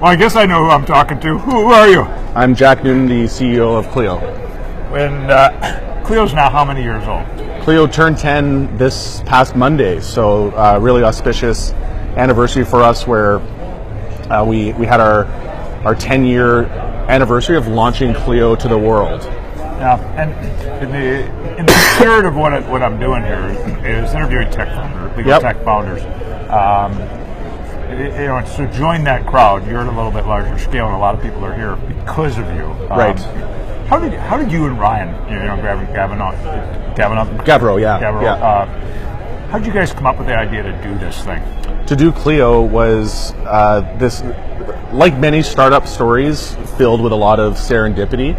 Well, I guess I know who I'm talking to. Who are you? I'm Jack Newton, the CEO of Clio. And Clio's now how many years old? Clio turned 10 this past Monday, so really auspicious anniversary for us where we had our 10-year anniversary of launching Clio to the world. Yeah, and in the spirit of what I'm doing here is interviewing legal tech founders. So join that crowd. You're at a little bit larger scale, and a lot of people are here because of you. Right. How did you and Ryan, Gavro, yeah. How did you guys come up with the idea to do this thing? To do Clio was this, like many startup stories, filled with a lot of serendipity.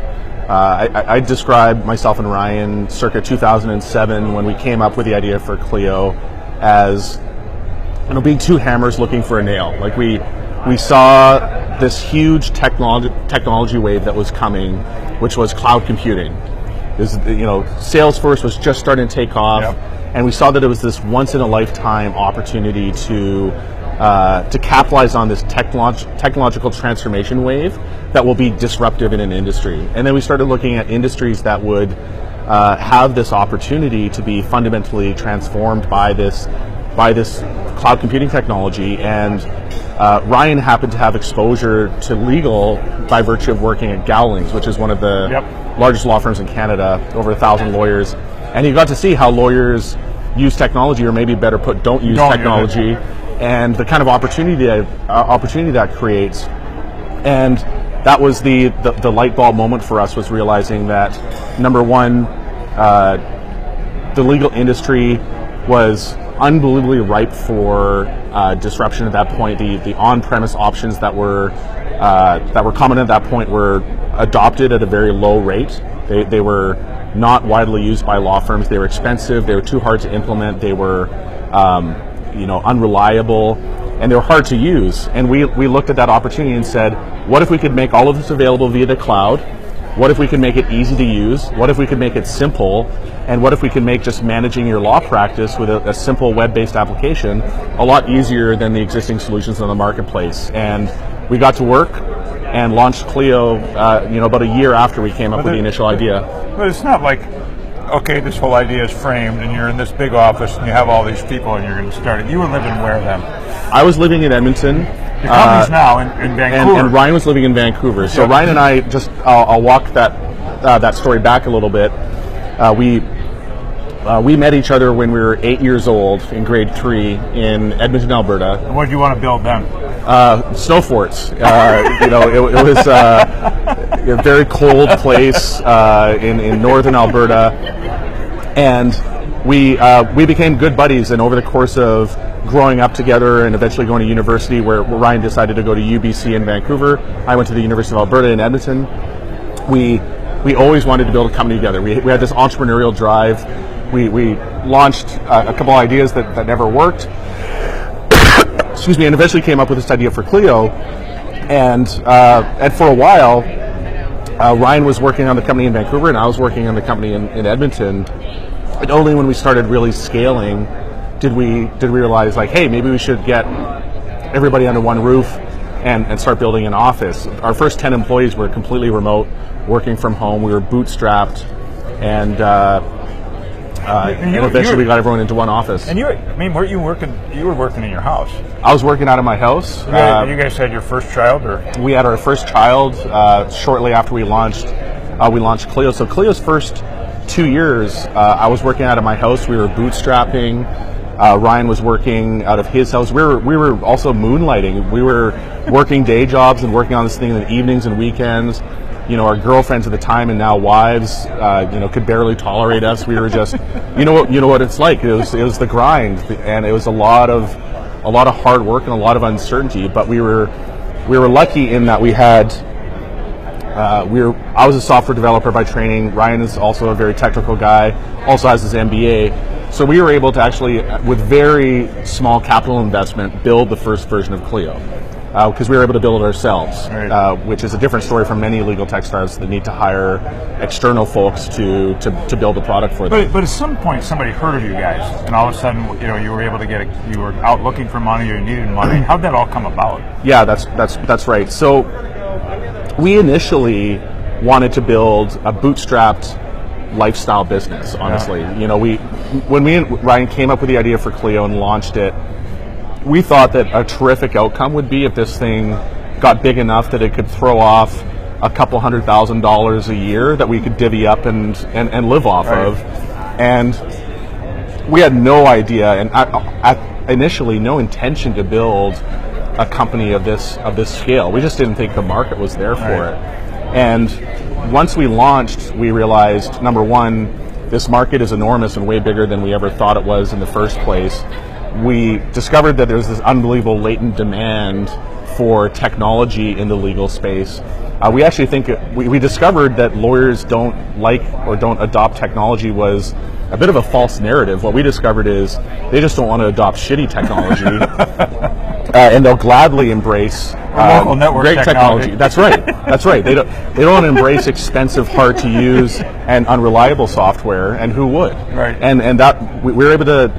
I describe myself and Ryan circa 2007 when we came up with the idea for Clio as being two hammers looking for a nail. Like we saw this huge technology wave that was coming, which was cloud computing. Salesforce was just starting to take off, and we saw that it was this once in a lifetime opportunity to capitalize on this technological transformation wave that will be disruptive in an industry. And then we started looking at industries that would have this opportunity to be fundamentally transformed by this cloud computing technology. And Ryan happened to have exposure to legal by virtue of working at Gowlings, which is one of the largest law firms in Canada, over 1,000 lawyers. And he got to see how lawyers use technology, or maybe better put, don't use technology, and the kind of opportunity that creates. And that was the light bulb moment for us, was realizing that, number one, the legal industry was unbelievably ripe for disruption at that point. The on-premise options that were common at that point were adopted at a very low rate. They were not widely used by law firms. They were expensive. They were too hard to implement. They were unreliable, and they were hard to use. And we looked at that opportunity and said, what if we could make all of this available via the cloud? What if we could make it easy to use? What if we could make it simple? And what if we could make just managing your law practice with a simple web-based application a lot easier than the existing solutions on the marketplace? And we got to work and launched Clio about a year after we came up with the initial idea. But it's not like, okay, this whole idea is framed and you're in this big office and you have all these people and you're going to start it. You were living where then? I was living in Edmonton. Your company's now in Vancouver. And Ryan was living in Vancouver. So Ryan and I, I'll walk that story back a little bit. We met each other when we were 8 years old in grade 3 in Edmonton, Alberta. And what did you want to build then? Snow forts. It was a very cold place in northern Alberta, and we became good buddies. And over the course of growing up together and eventually going to university, where Ryan decided to go to UBC in Vancouver, I went to the University of Alberta in Edmonton. We always wanted to build a company together. We had this entrepreneurial drive. We launched a couple ideas that never worked. Excuse me, and eventually came up with this idea for Clio. And for a while, Ryan was working on the company in Vancouver, and I was working on the company in Edmonton. And only when we started really scaling did we realize, like, hey, maybe we should get everybody under one roof and start building an office. Our first 10 employees were completely remote, working from home. We were bootstrapped, and eventually we got everyone into one office. And weren't you working? You were working in your house. I was working out of my house. You guys had your first child, or? We had our first child shortly after we launched Clio. So Clio's first 2 years, I was working out of my house. We were bootstrapping. Ryan was working out of his house. We were also moonlighting. We were working day jobs and working on this thing in the evenings and weekends. Our girlfriends at the time and now wives, could barely tolerate us. We were just, you know what it's like. It was the grind, and it was a lot of hard work and a lot of uncertainty. But we were lucky in that we had. I was a software developer by training. Ryan is also a very technical guy. Also has his MBA. So we were able to actually, with very small capital investment, build the first version of Clio. because we were able to build it ourselves, Right. which is a different story from many legal tech startups that need to hire external folks to build a product for them. But at some point, somebody heard of you guys, and all of a sudden, you were able to you were out looking for money, you needed money. How'd that all come about? Yeah, that's right. So we initially wanted to build a bootstrapped lifestyle business, honestly. Yeah. When me and Ryan came up with the idea for Clio and launched it, we thought that a terrific outcome would be if this thing got big enough that it could throw off a couple $100,000 a year that we could divvy up and live off Right. of. And we had no idea, and initially no intention to build a company of this scale. We just didn't think the market was there for Right. it. And once we launched, we realized, number one, this market is enormous and way bigger than we ever thought it was in the first place. We discovered that there's this unbelievable latent demand for technology in the legal space. We actually think we discovered that lawyers don't like or don't adopt technology was a bit of a false narrative. What we discovered is they just don't want to adopt shitty technology, and they'll gladly embrace local network great technology. That's right. That's right. They don't want to embrace expensive, hard to use, and unreliable software. And who would? Right. And that we were able to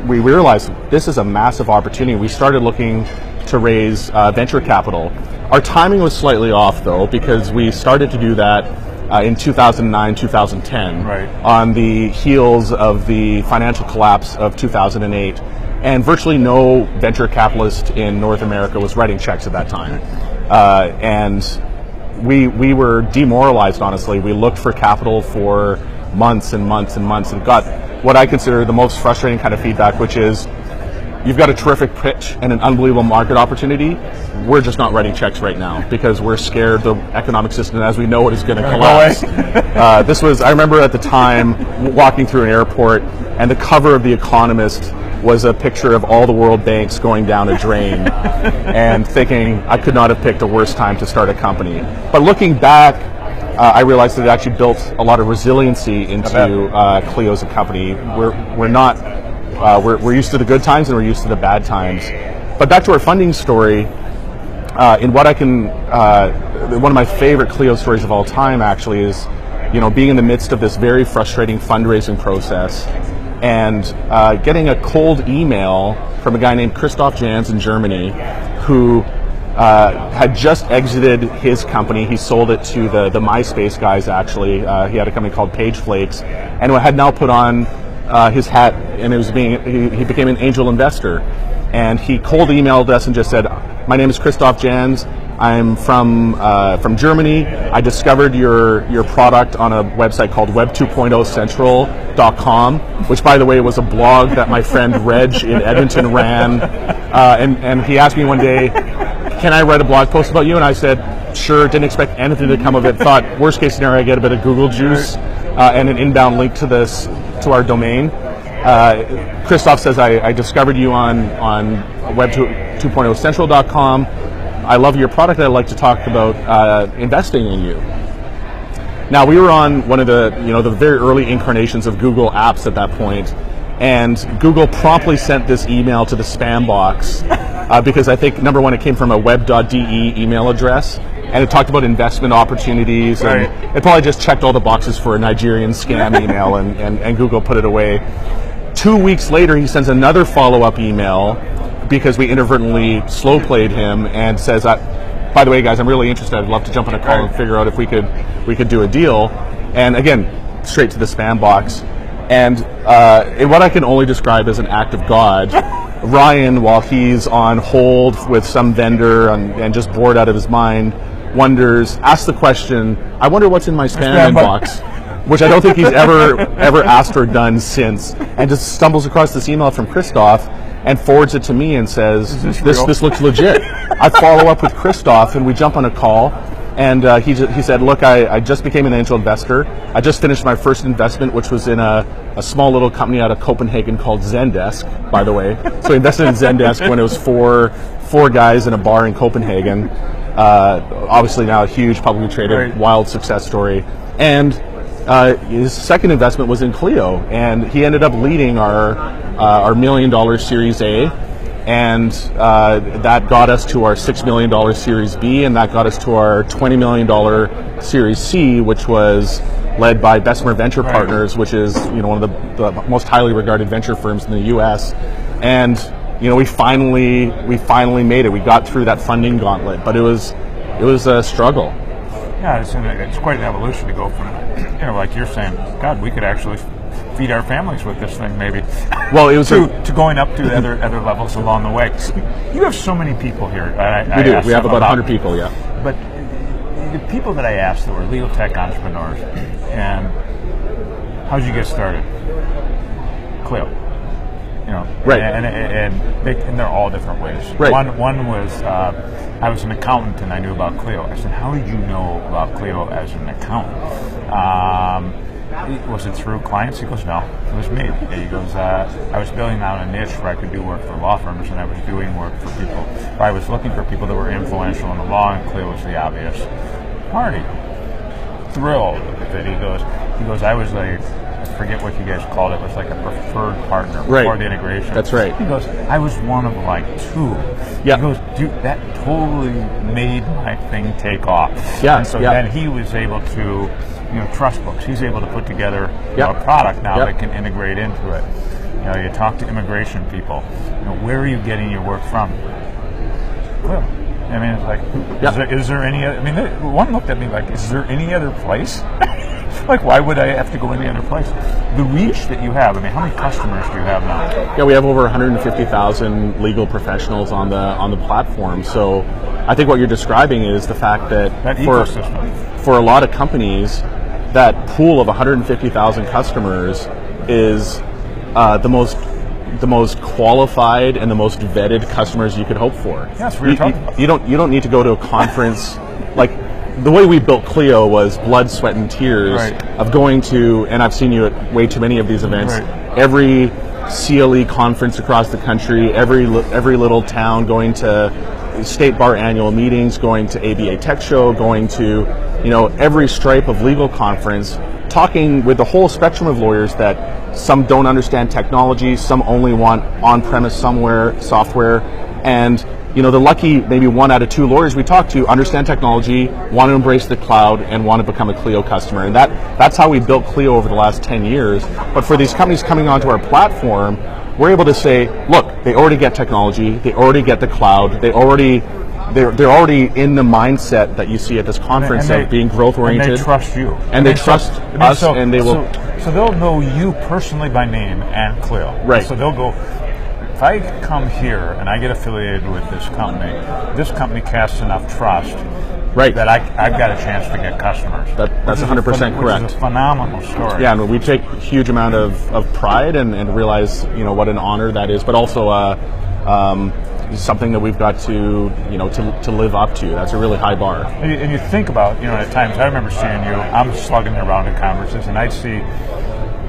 we realized this is a massive opportunity. We started looking to raise venture capital. Our timing was slightly off though, because we started to do that in 2009, 2010, Right. on the heels of the financial collapse of 2008. And virtually no venture capitalist in North America was writing checks at that time. And we were demoralized, honestly. We looked for capital for months and months and months and got what I consider the most frustrating kind of feedback, which is, you've got a terrific pitch and an unbelievable market opportunity. We're just not writing checks right now because we're scared the economic system as we know it is going to collapse. I remember at the time walking through an airport and the cover of The Economist was a picture of all the world banks going down a drain and thinking I could not have picked a worse time to start a company. But looking back, I realized that it actually built a lot of resiliency into Clio as a company. We're used to the good times and we're used to the bad times. But back to our funding story, one of my favorite Clio stories of all time actually is, being in the midst of this very frustrating fundraising process and getting a cold email from a guy named Christoph Jans in Germany who had just exited his company. He sold it to the MySpace guys actually. He had a company called PageFlakes and had now put on his hat, and he became an angel investor. And he cold emailed us and just said, "My name is Christoph Jans. I'm from Germany. I discovered your product on a website called web2.0central.com, which, by the way, was a blog that my friend Reg in Edmonton ran. And he asked me one day, can I write a blog post about you? And I said, sure. Didn't expect anything to come of it. Thought, worst case scenario, I get a bit of Google juice and an inbound link to our domain. Christoph says, I discovered you on web2.0central.com. I love your product. I'd like to talk about investing in you. Now, we were on one of the very early incarnations of Google Apps at that point, and Google promptly sent this email to the spam box because I think, number one, it came from a web.de email address, and it talked about investment opportunities, right. And it probably just checked all the boxes for a Nigerian scam email, and Google put it away. 2 weeks later, he sends another follow-up email because we inadvertently slow-played him and says, by the way, guys, I'm really interested. I'd love to jump on a call and figure out if we could do a deal. And again, straight to the spam box. And in what I can only describe as an act of God, Ryan, while he's on hold with some vendor and just bored out of his mind, asks the question, I wonder what's in my spam inbox, which I don't think he's ever asked or done since, and just stumbles across this email from Christoph and forwards it to me and says, this looks legit. I follow up with Christoph and we jump on a call, and he said, look, I just became an angel investor. I just finished my first investment, which was in a small little company out of Copenhagen called Zendesk, by the way. So he invested in Zendesk when it was four guys in a bar in Copenhagen. Obviously now a huge publicly traded, wild success story. And his second investment was in Clio, and he ended up leading our $1 million Series A. And that got us to our $6 million Series B, and that got us to our $20 million Series C, which was led by Bessemer Venture Partners, which is one of the most highly regarded venture firms in the U.S. And we finally made it. We got through that funding gauntlet, but it was a struggle. Yeah, it's quite an evolution to go from, like you're saying, God, we could actually feed our families with this thing, maybe. Well, it was to going up to other levels along the way. You have so many people here. We do. We have about 100 people, yeah. But the people that I asked that were legal tech entrepreneurs, and how'd you get started? Clio. Right. And they're all different ways. Right. One was I was an accountant and I knew about Clio. I said, how did you know about Clio as an accountant? Was it through clients? He goes, no, it was me. He goes, I was building out a niche where I could do work for law firms, and I was doing work for people. I was looking for people that were influential in the law, and Clio was the obvious party. Thrilled that he goes, I was I forget what you guys called it. It was like a preferred partner before the integration. That's right. He goes, I was one of like two. Yeah. He goes, dude, that totally made my thing take off. Yeah. And so then he was able to, trust books. He's able to put together a product now that can integrate into it. You talk to immigration people. Where are you getting your work from? Clio. I mean, it's like, is there any? I mean, one looked at me like, is there any other place? Like, why would I have to go any other place? The reach that you have. I mean, how many customers do you have now? Yeah, we have over 150,000 legal professionals on the platform. So, I think what you're describing is the fact that for a lot of companies, that pool of 150,000 customers is the most qualified and the most vetted customers you could hope for. Yes, we were talking about. You don't need to go to a conference like. The way we built Clio was blood, sweat, and tears of going to, and I've seen you at way too many of these events, every CLE conference across the country, every little town, going to state bar annual meetings, going to ABA Tech Show, going to every stripe of legal conference, talking with the whole spectrum of lawyers that some don't understand technology, some only want on-premise software, and the lucky maybe 1 out of 2 lawyers we talk to understand technology, want to embrace the cloud, and want to become a Clio customer. And that's how we built Clio over the last 10 years. But for these companies coming onto our platform, we're able to say, look, they already get technology, they already get the cloud, they're already in the mindset that you see at this conference of being growth oriented. And they trust you. And they trust us, and they will. So they'll know you personally by name and Clio. Right. So they'll go, if I come here and I get affiliated with this company casts enough trust that I've got a chance to get customers. That's 100% correct. Which is a phenomenal story. Yeah, and we take a huge amount of pride and realize what an honor that is, but also something that we've got to live up to. That's a really high bar. And you think about, at times, I remember seeing you, I'm slugging around at conferences, and I'd see,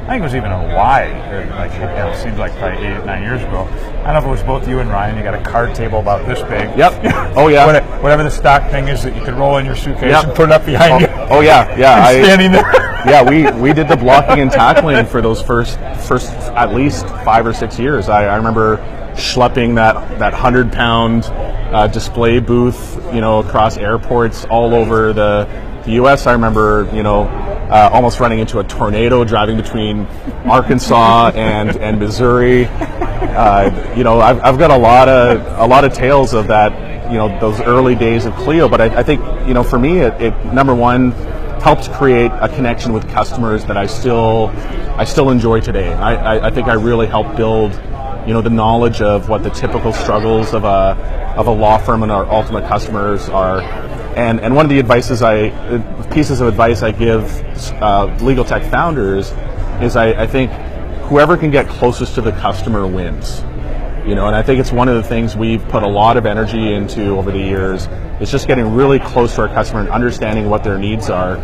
I think it was even in Hawaii, it seems like probably 8 or 9 years ago. I don't know if it was both you and Ryan, you got a card table about this big. Yep. Oh, yeah. Whatever the stock thing is that you could roll in your suitcase and put it up behind you. Oh, yeah. Yeah. Standing there. Yeah, we did the blocking and tackling for those first at least 5 or 6 years. I remember schlepping that 100-pound display booth, across airports all over the U.S. I remember, almost running into a tornado driving between Arkansas and Missouri. I've got a lot of tales of that, those early days of Clio. But I think, for me, it number one helped create a connection with customers that I still enjoy today. I think I really helped build, the knowledge of what the typical struggles of a law firm and our ultimate customers are. And one of the pieces of advice I give legal tech founders is I think whoever can get closest to the customer wins. And I think it's one of the things we've put a lot of energy into over the years. It's just getting really close to our customer and understanding what their needs are,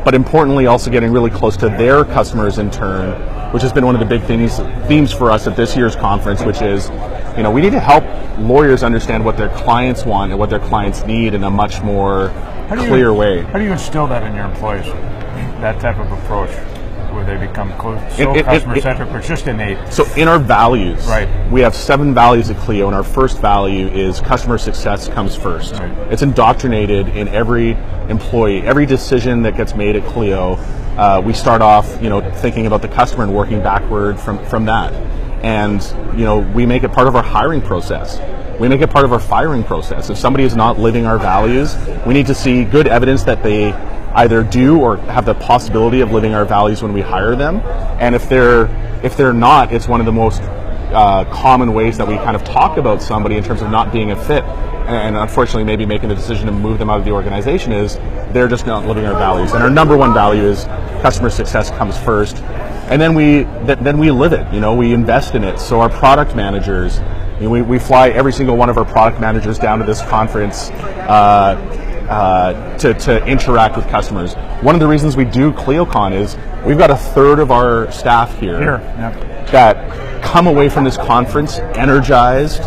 but importantly also getting really close to their customers in turn, which has been one of the big themes for us at this year's conference, which is, we need to help lawyers understand what their clients want and what their clients need in a much more clear way. How do you instill that in your employees, that type of approach? where they become customer-centric, or it's just innate? So in our values, right, we have 7 values at Clio, and our first value is customer success comes first. Right. It's indoctrinated in every employee, every decision that gets made at Clio. We start off, thinking about the customer and working backward from that. And, we make it part of our hiring process. We make it part of our firing process. If somebody is not living our values, we need to see good evidence that they either do or have the possibility of living our values when we hire them. And if they're not, it's one of the most common ways that we kind of talk about somebody in terms of not being a fit, and unfortunately maybe making the decision to move them out of the organization, is they're just not living our values. And our number one value is customer success comes first, and then we live it. We invest in it. So our product managers, we fly every single one of our product managers down to this conference to interact with customers. One of the reasons we do ClioCon is we've got a third of our staff here that come away from this conference energized,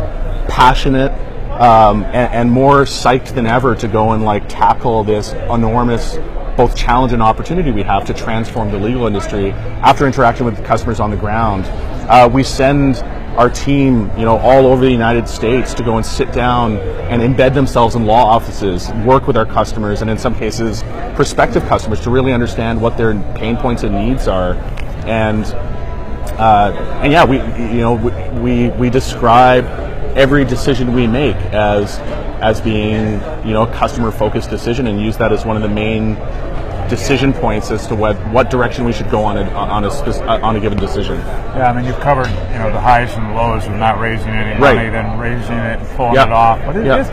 passionate, and more psyched than ever to go and tackle this enormous both challenge and opportunity we have to transform the legal industry after interacting with customers on the ground. We send our team, all over the United States to go and sit down and embed themselves in law offices, work with our customers, and in some cases, prospective customers, to really understand what their pain points and needs are. And yeah, we describe every decision we make as being, a customer-focused decision, and use that as one of the main decision points as to what direction we should go on a given decision. Yeah, I mean, you've covered the highs and the lows of not raising any money, then raising it and pulling it off. But it's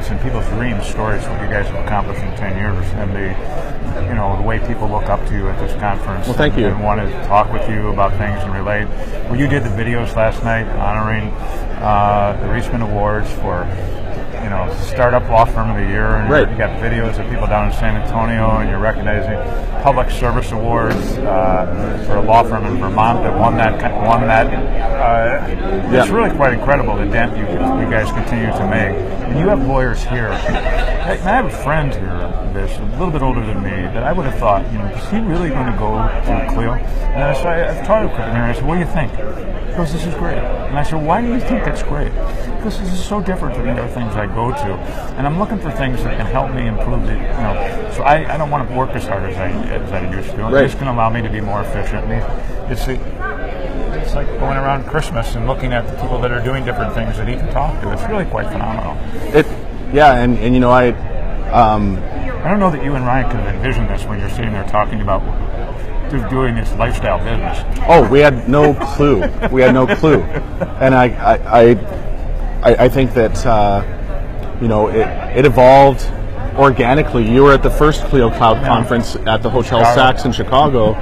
in people's dream stories what you guys have accomplished in 10 years, and the way people look up to you at this conference. Well, thank you. And want to talk with you about things and relate. Well, you did the videos last night honoring the Reisman Awards for Startup Law Firm of the Year, and you got videos of people down in San Antonio, and you're recognizing Public Service Awards for a law firm in Vermont that won that. It's really quite incredible the dent you guys continue to make. And you have lawyers here. I have a friend here that's a little bit older than me that I would have thought, is he really going to go to Clio? And I've talked with him, and I said, what do you think? He goes, this is great. And I said, why do you think that's great? Because this is so different than the other things I go to. And I'm looking for things that can help me improve so I don't want to work as hard as I used to. It's going to allow me to be more efficient. It's like going around Christmas and looking at the people that are doing different things that he can talk to. It's really quite phenomenal. I don't know that you and Ryan could have envisioned this when you're sitting there talking about doing this lifestyle business. Oh, we had no clue. And I think that it evolved organically. You were at the first Clio Cloud Conference at the Hotel Saks in Chicago.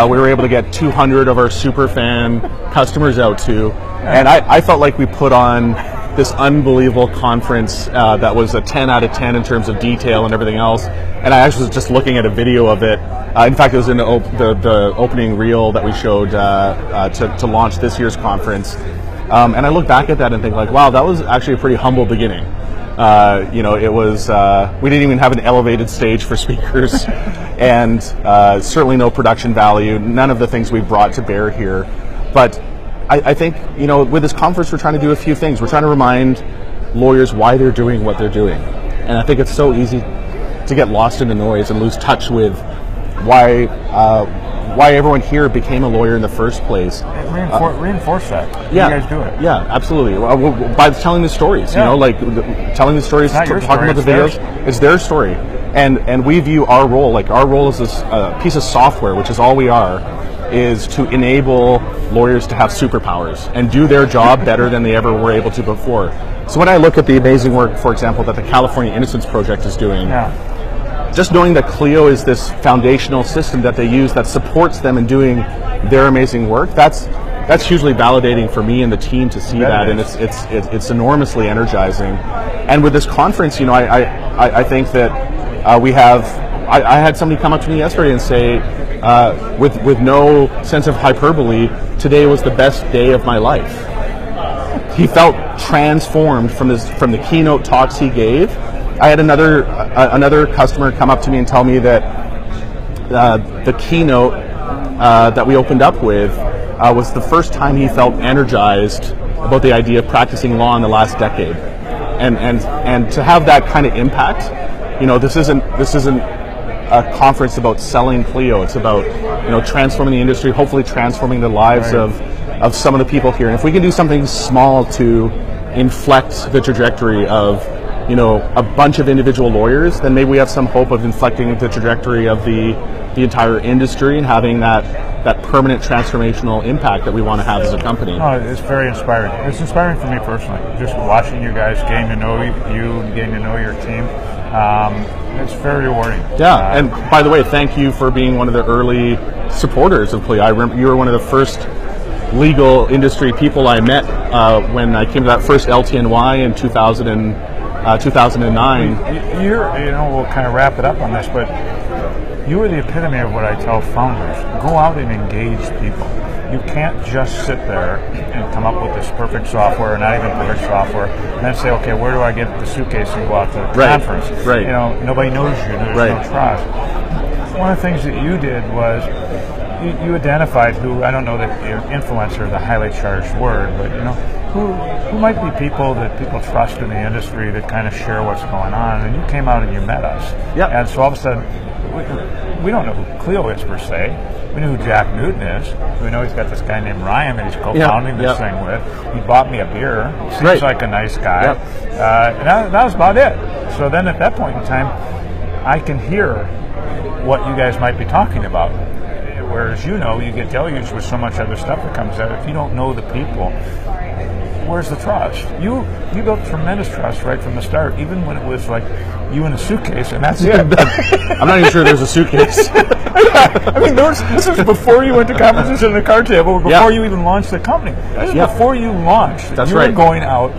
We were able to get 200 of our super fan customers out to, and I felt like we put on this unbelievable conference that was a 10 out of 10 in terms of detail and everything else. And I actually was just looking at a video of it. In fact, it was in the opening reel that we showed to launch this year's conference. And I look back at that and think wow, that was actually a pretty humble beginning. It was, we didn't even have an elevated stage for speakers, and certainly no production value, none of the things we brought to bear here. But I think, with this conference, we're trying to do a few things. We're trying to remind lawyers why they're doing what they're doing. And I think it's so easy to get lost in the noise and lose touch with why everyone here became a lawyer in the first place. Reinforce that. You guys do it. Yeah, absolutely. By telling the stories, telling the stories, talking about the videos. It's their story. And we view our role as this piece of software, which is all we are, is to enable lawyers to have superpowers and do their job better than they ever were able to before. So when I look at the amazing work, for example, that the California Innocence Project is doing, just knowing that Clio is this foundational system that they use that supports them in doing their amazing work, that's hugely validating for me and the team to see that, and it's enormously energizing. And with this conference, I think that we have. I had somebody come up to me yesterday and say, with no sense of hyperbole, today was the best day of my life. He felt transformed from the keynote talks he gave. I had another customer come up to me and tell me that the keynote that we opened up with was the first time he felt energized about the idea of practicing law in the last decade, and to have that kind of impact. This isn't a conference about selling Clio. It's about transforming the industry, hopefully transforming the lives of some of the people here. And if we can do something small to inflect the trajectory of a bunch of individual lawyers, then maybe we have some hope of inflecting the trajectory of the entire industry and having that permanent transformational impact that we want to have as a company. Oh, it's very inspiring. It's inspiring for me personally, just watching you guys, getting to know you and getting to know your team. It's very rewarding. Yeah, and by the way, thank you for being one of the early supporters of Clio. I remember you were one of the first legal industry people I met when I came to that first LTNY in 2009. We'll kind of wrap it up on this, but you are the epitome of what I tell founders. Go out and engage people. You can't just sit there and come up with this perfect software, or not even perfect software, and then say, okay, where do I get the suitcase and go out to the conference? Right. Nobody knows you. There's no trust. One of the things that you did was you identified who, I don't know that influencer is a highly charged word, but who might be people that people trust in the industry that kind of share what's going on, and you came out and you met us. Yep. And so all of a sudden, we don't know who Clio is per se. We know who Jack Newton is. We know he's got this guy named Ryan that he's co-founding this thing with. He bought me a beer. Seems like a nice guy. Yep. And that was about it. So then at that point in time, I can hear what you guys might be talking about. Whereas you get deluged with so much other stuff that comes out. If you don't know the people, where's the trust? You built tremendous trust right from the start, even when it was like you in a suitcase, and that's it. I'm not even sure there's a suitcase. I mean, this was before you went to conferences in the card table, before you even launched the company. This is before you launched. That's you were going out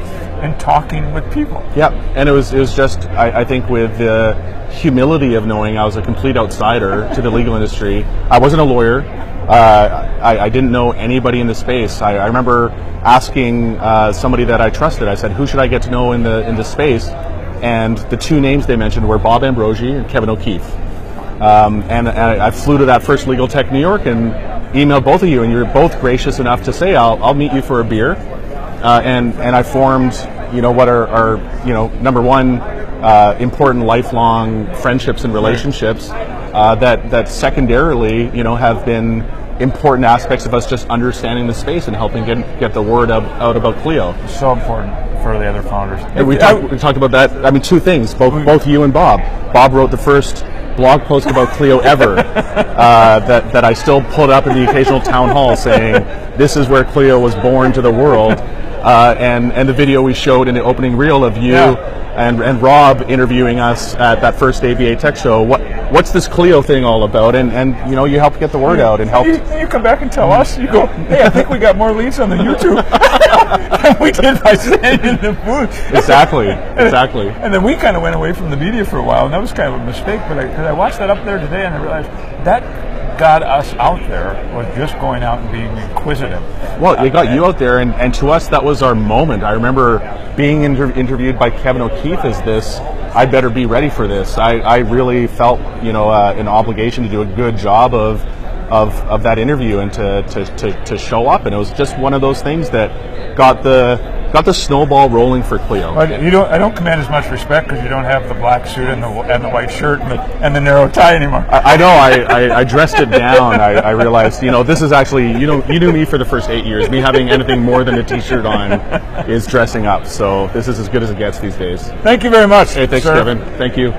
and talking with people. Yeah, and it was just, I think, with the humility of knowing I was a complete outsider to the legal industry. I wasn't a lawyer. I didn't know anybody in the space. I remember asking somebody that I trusted. I said, "Who should I get to know in the space?" And the two names they mentioned were Bob Ambrogi and Kevin O'Keefe. And I flew to that first Legal Tech New York and emailed both of you, and you were both gracious enough to say, "I'll meet you for a beer." And I formed, what are number one, important lifelong friendships and relationships that secondarily, have been important aspects of us just understanding the space and helping get the word out about Clio. So important for the other founders. And we talked about that. I mean, two things. Both you and Bob. Bob wrote the first blog post about Clio ever that I still put up in the occasional town hall saying, "This is where Clio was born to the world." And the video we showed in the opening reel of you and Rob interviewing us at that first ABA Tech Show. What's this Clio thing all about? And you helped get the word out and helped. You come back and tell us. You go, "Hey, I think we got more leads on the YouTube than we did by standing in the booth." Exactly. And then we kind of went away from the media for a while, and that was kind of a mistake. But because I watched that up there today, and I realized that got us out there was just going out and being inquisitive. Well, it got you out there, and to us that was our moment. I remember being interviewed by Kevin O'Keefe as this. I better be ready for this. I really felt an obligation to do a good job of that interview and to show up, and it was just one of those things that got the snowball rolling for Clio. Well, I don't command as much respect because you don't have the black suit and the white shirt and the narrow tie anymore. I know. I dressed it down. I realized, this is actually, you knew me for the first 8 years. Me having anything more than a t-shirt on is dressing up. So this is as good as it gets these days. Thank you very much. Hey, thanks, sir. Kevin. Thank you.